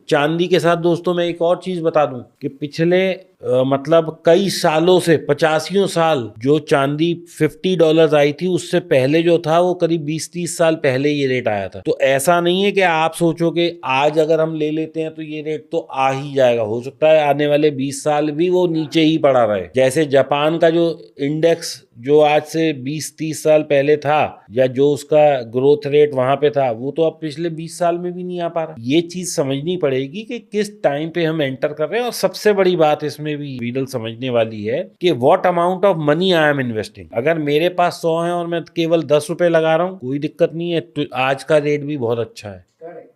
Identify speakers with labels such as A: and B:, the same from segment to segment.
A: चांदी के साथ दोस्तों मैं एक और चीज बता दूं कि पिछले मतलब कई सालों से 85 साल जो चांदी $50 आई थी, उससे पहले जो था वो करीब 20-30 साल पहले ये रेट आया था। तो ऐसा नहीं है कि आप सोचो कि आज अगर हम ले लेते हैं तो ये रेट तो आ ही जाएगा। हो सकता है आने वाले 20 साल भी वो नीचे ही पड़ा रहे। जैसे जापान का जो इंडेक्स जो आज से 20-30 साल पहले था, या जो उसका ग्रोथ रेट वहां पे था, वो तो अब पिछले 20 साल में भी नहीं आ पा रहा। ये चीज समझनी पड़ेगी कि किस टाइम पे हम एंटर कर रहे हैं। और सबसे बड़ी बात इसमें भी वीडल समझने वाली है कि what amount of money I am investing. अगर मेरे पास 100 है और मैं केवल 10 रुपए लगा रहा हूँ, कोई दिक्कत नहीं है। तो आज का रेट भी बहुत अच्छा है।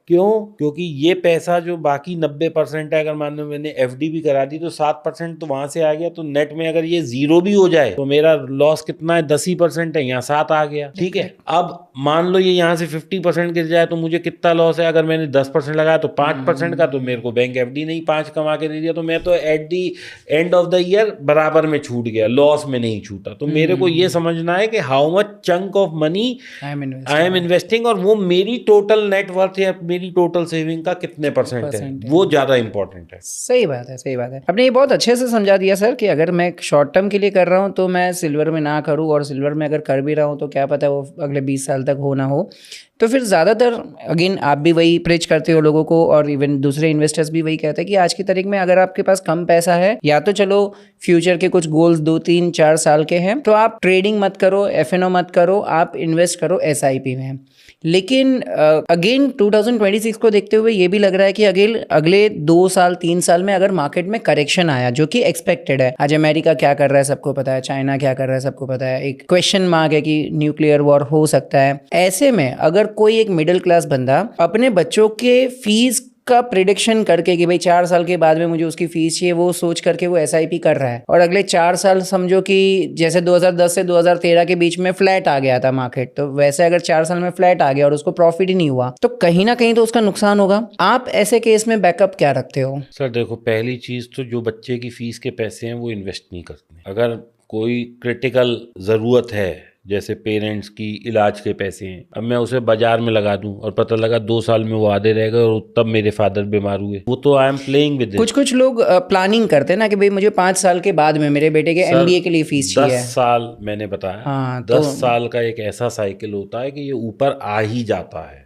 A: क्यों? क्योंकि ये पैसा जो बाकी 90% है, अगर मान लो मैंने एफडी भी करा दी तो 7% तो वहां से आ गया। तो नेट में अगर ये जीरो भी हो जाए तो मेरा लॉस कितना है? 10% है, यहाँ 7 आ गया। ठीक है, अब मान लो ये यहाँ से 50% गिर जाए तो मुझे कितना लॉस है? अगर मैंने 10% लगाया तो 5% का, तो मेरे को बैंक एफडी नहीं 5 कमा के दे दिया, तो मैं तो at the end of the year बराबर में छूट गया, लॉस में नहीं छूटा। तो मेरे को ये समझना है कि how much chunk of money I am investing, और वो मेरी टोटल नेटवर्थ या मेरी टोटल सेविंग का कितने परसेंट है, वो ज्यादा इंपॉर्टेंट है।
B: सही बात है, सही बात है। आपने ये बहुत अच्छे से समझा दिया सर कि अगर मैं शॉर्ट टर्म के लिए कर रहा हूँ तो मैं सिल्वर में ना करूँ, और सिल्वर में अगर कर भी रहा हूँ तो क्या पता वो अगले 20 साल तक हो ना हो। तो फिर ज़्यादातर अगेन आप भी वही प्रेच करते हो लोगों को, और इवन दूसरे इन्वेस्टर्स भी वही कहते हैं कि आज की तारीख में अगर आपके पास कम पैसा है, या तो चलो फ्यूचर के कुछ गोल्स 2-3-4 साल के हैं, तो आप ट्रेडिंग मत करो, एफएनओ मत करो, आप इन्वेस्ट करो एसआईपी में। लेकिन अगेन 2026 को देखते हुए ये भी लग रहा है कि अगले 2 साल 3 साल में अगर मार्केट में करेक्शन आया, जो कि एक्सपेक्टेड है, आज अमेरिका क्या कर रहा है सबको पता है, चाइना क्या कर रहा है सबको पता है, एक क्वेश्चन मार्क है कि न्यूक्लियर वॉर हो सकता है। ऐसे में अगर कोई एक मिडिल क्लास बंदा अपने बच्चों के फीस का प्रिडिक्शन करके कि भाई 4 साल के बाद में मुझे उसकी फीस चाहिए, वो सोच करके वो एसआईपी कर रहा है, और अगले 4 साल समझो कि जैसे 2010 से 2013 के बीच में फ्लैट आ गया था मार्केट, तो वैसे अगर 4 साल में फ्लैट आ गया और उसको प्रॉफिट ही नहीं हुआ, तो कहीं ना कहीं तो उसका नुकसान होगा। आप ऐसे केस में बैकअप क्या रखते हो?
A: सर देखो, पहली चीज तो जो बच्चे की फीस के पैसे हैं वो इन्वेस्ट नहीं करते। अगर कोई क्रिटिकल जरूरत है, जैसे पेरेंट्स की इलाज के पैसे हैं, अब मैं उसे बाजार में लगा दूं और पता लगा 2 साल में वो आधे रह गए और तब मेरे फादर बीमार हुए, वो तो I am playing with it.
B: कुछ लोग प्लानिंग करते हैं ना कि भाई मुझे 5 साल के बाद में मेरे बेटे के एमबीए के लिए फीस चाहिए।
A: 10 साल मैंने बताया।
B: हाँ,
A: 10 साल का एक ऐसा साइकिल होता है कि ये ऊपर आ ही जाता है।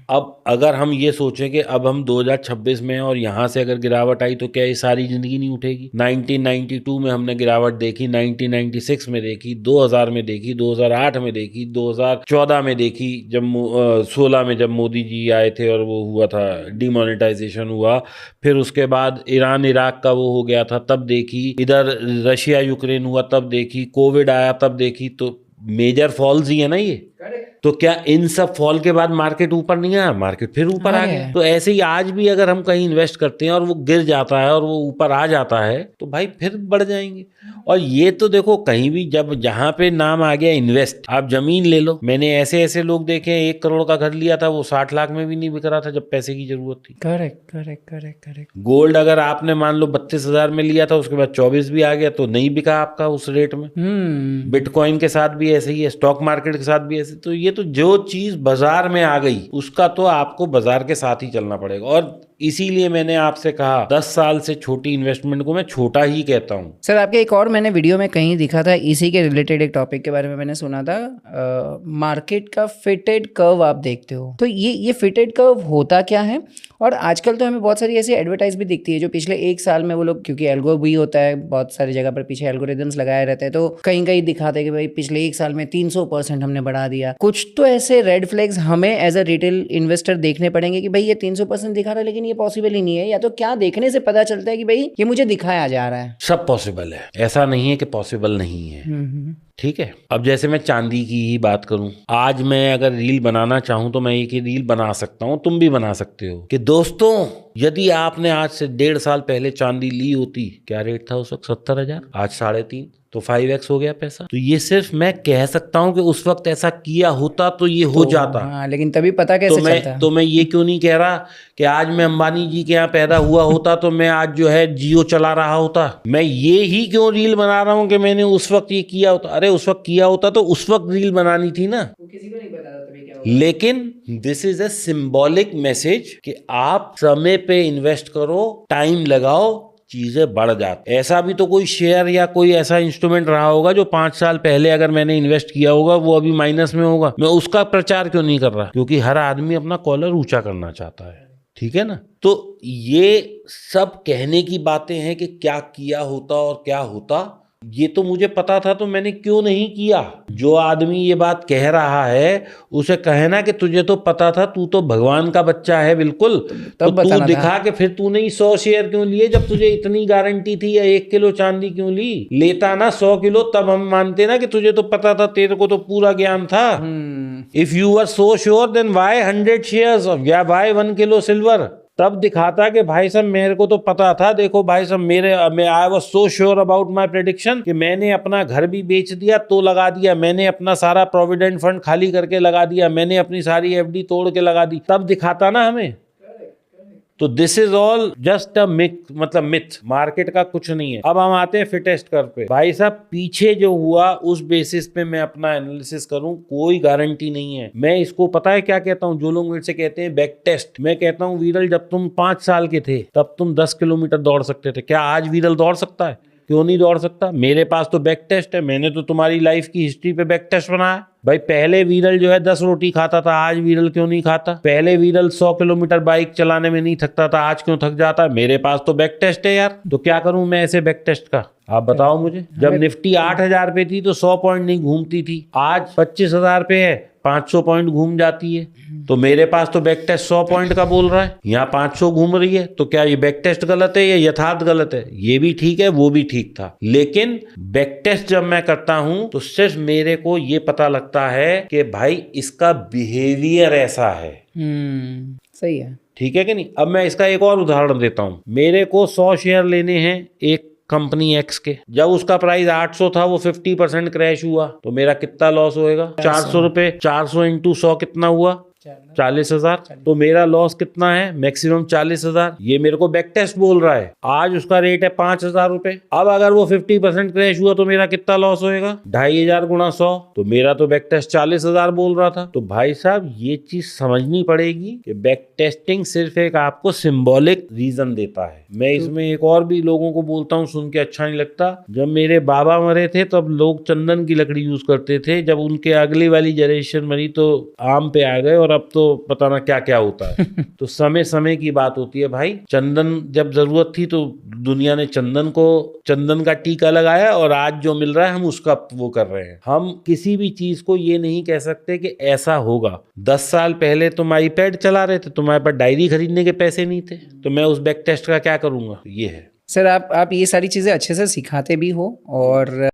A: अब अगर हम ये सोचें कि अब हम 2026 में हैं और यहाँ से अगर गिरावट आई तो क्या ये सारी जिंदगी नहीं उठेगी? 1992 में हमने गिरावट देखी, 1996 में देखी, 2000 में देखी, 2008 में देखी, 2014 में देखी, जब 16 में जब मोदी जी आए थे और वो हुआ था, डिमोनेटाइजेशन हुआ, फिर उसके बाद ईरान इराक का वो हो गया था तब देखी, इधर रशिया यूक्रेन हुआ तब देखी, कोविड आया तब देखी। तो मेजर फॉल्स ही है ना ये। तो क्या इन सब फॉल के बाद मार्केट ऊपर नहीं आया? मार्केट फिर ऊपर आ गया। तो ऐसे ही आज भी अगर हम कहीं इन्वेस्ट करते हैं और वो गिर जाता है और वो ऊपर आ जाता है, तो भाई फिर बढ़ जाएंगे। और ये तो देखो, कहीं भी जब जहां पे नाम आ गया इन्वेस्ट, आप जमीन ले लो, मैंने ऐसे ऐसे लोग देखे, 1 करोड़ का घर लिया था, वो 60 लाख में भी नहीं बिक रहा था जब पैसे की जरूरत थी।
B: करेक्ट।
A: गोल्ड अगर आपने मान लो 32,000 में लिया था, उसके बाद 24 भी आ गया तो नहीं बिका आपका उस रेट में। बिटकॉइन के साथ भी ऐसे ही है, स्टॉक मार्केट के साथ भी ऐसे। तो ये तो जो चीज बाजार में आ गई उसका तो आपको बाजार के साथ ही चलना पड़ेगा। और इसीलिए मैंने आपसे कहा 10 साल से छोटी इन्वेस्टमेंट को मैं छोटा ही कहता हूं।
B: सर आपके एक और मैंने वीडियो में कहीं दिखा था, इसी के रिलेटेड एक टॉपिक के बारे में मैंने सुना था, मार्केट का फिटेड कर्व आप देखते हो, तो ये फिटेड कर्व होता क्या है? और आजकल तो हमें बहुत सारी ऐसी एडवर्टाइज भी दिखती है जो पिछले 1 साल में वो लोग, क्योंकि एल्गो भी होता है बहुत सारी जगह पर, पीछे एल्गोरिदम्स लगाए रहते हैं, तो कहीं कहीं दिखाते हैं कि भाई पिछले 1 साल में 300% हमने बढ़ा दिया। कुछ तो ऐसे रेड फ्लैग्स हमें एज अ रिटेल इन्वेस्टर देखने पड़ेंगे कि भाई ये 300% दिखा रहा है लेकिन ये पॉसिबल ही नहीं है, या तो क्या देखने से पता चलता है कि भाई ये मुझे दिखाया जा रहा है?
A: सब पॉसिबल है, ऐसा नहीं है कि पॉसिबल नहीं है। ठीक है, अब जैसे मैं चांदी की ही बात करूं, आज मैं अगर रील बनाना चाहूं तो मैं एक ही रील बना सकता हूं, तुम भी बना सकते हो, कि दोस्तों यदि आपने आज से 1.5 साल पहले चांदी ली होती, क्या रेट था उस वक्त? 70,000, आज 3.5, तो 5x हो गया पैसा। तो ये सिर्फ मैं कह सकता हूं कि उस वक्त ऐसा किया होता तो ये हो जाता।
B: हाँ, लेकिन तभी पता कैसे चलता?
A: तो मैं ये क्यों नहीं कह रहा कि आज मैं अंबानी जी के यहाँ पैदा हुआ होता तो मैं आज जो है जियो चला रहा होता। मैं ये ही क्यों रील बना रहा हूँ कि मैंने उस वक्त ये किया होता। अरे उस वक्त किया होता तो उस वक्त रील बनानी थी ना।
B: किसी को नहीं पता था तभी क्या
A: लेकिन this is a symbolic message कि आप समय पे इन्वेस्ट करो, टाइम लगाओ, चीजें बढ़ जाती। ऐसा भी तो कोई शेयर या कोई ऐसा इंस्ट्रूमेंट रहा होगा जो 5 साल पहले अगर मैंने इन्वेस्ट किया होगा वो अभी माइनस में होगा। मैं उसका प्रचार क्यों नहीं कर रहा? क्योंकि हर आदमी अपना कॉलर ऊंचा करना चाहता है, ठीक है ना। तो ये सब कहने की बातें हैं कि क्या किया होता और क्या होता, ये तो मुझे पता था तो मैंने क्यों नहीं किया। जो आदमी ये बात कह रहा है उसे कहना कि तुझे तो पता था, तू तो भगवान का बच्चा है बिल्कुल, तो तू दिखा कि फिर तूने 100 शेयर क्यों लिए जब तुझे इतनी गारंटी थी, या 1 किलो चांदी क्यों ली? लेता ना 100 किलो तब हम मानते ना कि तुझे तो पता था, तेरे को तो पूरा ज्ञान था। If you are so sure then why 100 shares या व्हाई 1 किलो सिल्वर? तब दिखाता कि भाई साहब मेरे को तो पता था, देखो भाई साहब I was so sure about my prediction कि मैंने अपना घर भी बेच दिया तो लगा दिया, मैंने अपना सारा प्रोविडेंट फंड खाली करके लगा दिया, मैंने अपनी सारी एफडी तोड़ के लगा दी, तब दिखाता ना हमें। तो this is all just a myth, market का कुछ नहीं है। अब हम आते हैं फिटेस्ट कर्व पे। भाई साहब पीछे जो हुआ उस बेसिस पे मैं अपना एनालिसिस करूं, कोई गारंटी नहीं है। मैं इसको पता है क्या कहता हूं, जो लोग मेरे से कहते हैं बैक टेस्ट, मैं कहता हूं वीरल जब तुम 5 साल के थे तब तुम 10 किलोमीटर दौड़ सकते थे, क्या आज वीरल दौड़ सकता है? क्यों नहीं दौड़ सकता? मेरे पास तो बैक टेस्ट है, मैंने तो तुम्हारी लाइफ की हिस्ट्री पे बैक टेस्ट बनाया। भाई पहले वीरल जो है 10 रोटी खाता था, आज वीरल क्यों नहीं खाता? पहले वीरल 100 किलोमीटर बाइक चलाने में नहीं थकता था, आज क्यों थक जाता है? मेरे पास तो बैक टेस्ट है यार। तो क्या करूं मैं ऐसे बैक टेस्ट का? आप बताओ मुझे। जब निफ्टी 8,000 पे थी तो 100 पॉइंट नहीं घूमती थी, आज 25,000 पे है, 500 पॉइंट घूम जाती है। तो मेरे पास तो बैक टेस्ट 100 पॉइंट का बोल रहा है, यहाँ 500 घूम रही है। तो क्या ये बैक टेस्ट गलत है या यथार्थ गलत है? ये भी ठीक है, वो भी ठीक था। लेकिन बैक टेस्ट जब मैं करता हूं तो सिर्फ मेरे को ये पता लगता है कि भाई इसका बिहेवियर ऐसा है।
B: सही है,
A: ठीक है कि नहीं। अब मैं इसका एक और उदाहरण देता हूं। मेरे को 100 शेयर लेने हैं एक कंपनी एक्स के, जब उसका प्राइस 800 था वो 50% क्रैश हुआ तो मेरा कितना लॉस होएगा? 400 रुपए। 400 इंटू 100 कितना हुआ? 40,000। तो मेरा लॉस कितना है? मैक्सिमम 40,000। ये मेरे को बैक टेस्ट बोल रहा है। आज उसका रेट है 5,000 रुपए। अब अगर वो 50% क्रैश हुआ तो मेरा कितना लॉस होएगा? 2,500 गुणा 100, तो मेरा तो बैक टेस्ट 40,000 बोल रहा था। तो भाई साहब ये चीज समझनी पड़ेगी कि बैक टेस्टिंग सिर्फ एक आपको सिंबॉलिक रीजन देता है। मैं इसमें एक और भी लोगों को बोलता हूँ, सुन के अच्छा नहीं लगता। जब मेरे बाबा मरे थे तब लोग चंदन की लकड़ी यूज करते थे, जब उनके अगली वाली जनरेशन मरी तो आम पे आ गए, और अब तो पता ना क्या क्या होता है। तो समय समय की बात होती है भाई। चंदन जब जरूरत थी तो दुनिया ने चंदन का टीका लगाया, और आज जो मिल रहा है हम उसका वो कर रहे हैं। हम किसी भी चीज को ये नहीं कह सकते कि ऐसा होगा। 10 साल पहले तुम आईपैड चला रहे थे, तुम्हारे पास डायरी खरीदने के पैसे नहीं थे, तो मैं उस बैक टेस्ट का क्या करूंगा? ये है
B: सर। आप ये सारी चीज़ें अच्छे से सिखाते भी हो, और